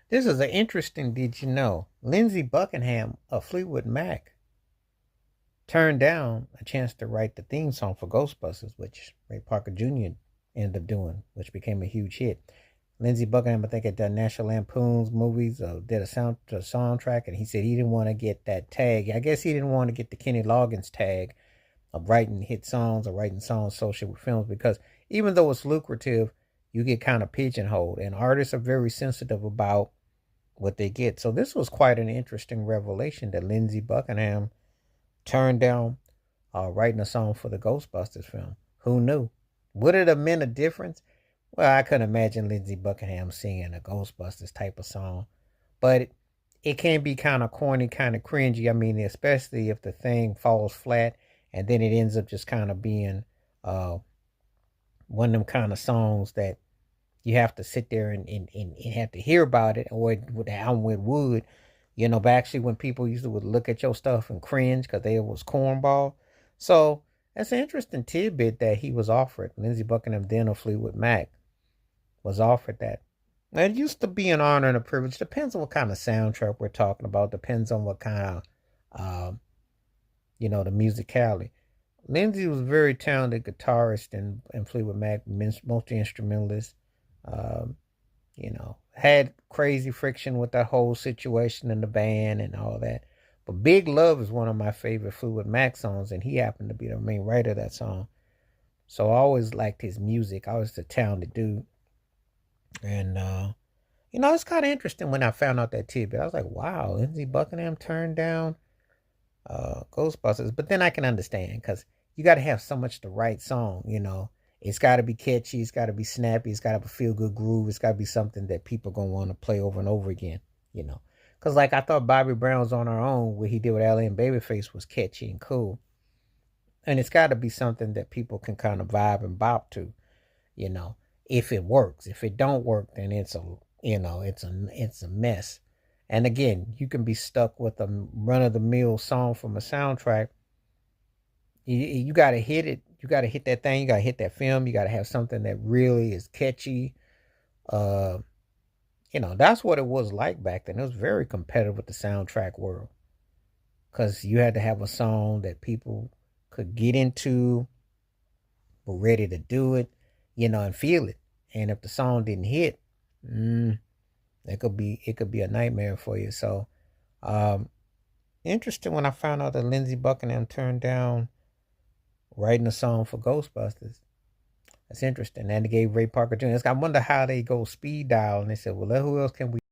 This is an interesting, did you know? Lindsey Buckingham of Fleetwood Mac turned down a chance to write the theme song for Ghostbusters, which Ray Parker Jr. ended up doing, which became a huge hit. Lindsey Buckingham, I think, had done National Lampoon's movies, did a soundtrack, and he said he didn't want to get that tag. I guess he didn't want to get the Kenny Loggins tag of writing hit songs or writing songs associated with films because even though it's lucrative, you get kind of pigeonholed, and artists are very sensitive about what they get. So this was quite an interesting revelation that Lindsey Buckingham turned down writing a song for the Ghostbusters film. Who knew? Would it have meant a difference? Well, I couldn't imagine Lindsey Buckingham singing a Ghostbusters type of song, but it can be kind of corny, kind of cringy. I mean, especially if the thing falls flat and then it ends up just kind of being uh, one of them kind of songs that you have to sit there and have to hear about it, or with how it would, but actually when people used to would look at your stuff and cringe because they was cornball. So that's an interesting tidbit that he was offered. Lindsey Buckingham, then of Fleetwood Mac, was offered that. Now, it used to be an honor and a privilege. Depends on what kind of soundtrack we're talking about. Depends on what kind of, the musicality. Lindsey was a very talented guitarist and Fleetwood Mac, multi-instrumentalist. Um, had crazy friction with that whole situation in the band and all that. But Big Love is one of my favorite Fleetwood Mac songs, and he happened to be the main writer of that song. So I always liked his music. I was a talented dude. And, it's kind of interesting when I found out that tidbit. I was like, wow, Lindsey Buckingham turned down Ghostbusters. But then I can understand because you got to have so much the right song. It's got to be catchy. It's got to be snappy. It's got to have a feel good groove. It's got to be something that people going to want to play over and over again. Because like I thought Bobby Brown's On Our Own, what he did with Allie and Babyface was catchy and cool. And it's got to be something that people can kind of vibe and bop to, you know, if it works. If it don't work, then it's a mess. And again, you can be stuck with a run of the mill song from a soundtrack. You got to hit it. You got to hit that thing. You got to hit that film. You got to have something that really is catchy. Uh, that's what it was like back then. It was very competitive with the soundtrack world because you had to have a song that people could get into, were ready to do it, and feel it. And if the song didn't hit, it could be a nightmare for you. So, interesting when I found out that Lindsey Buckingham turned down writing a song for Ghostbusters. That's interesting. And they gave Ray Parker Jr. I wonder how they go speed dial. And they said, well, who else can we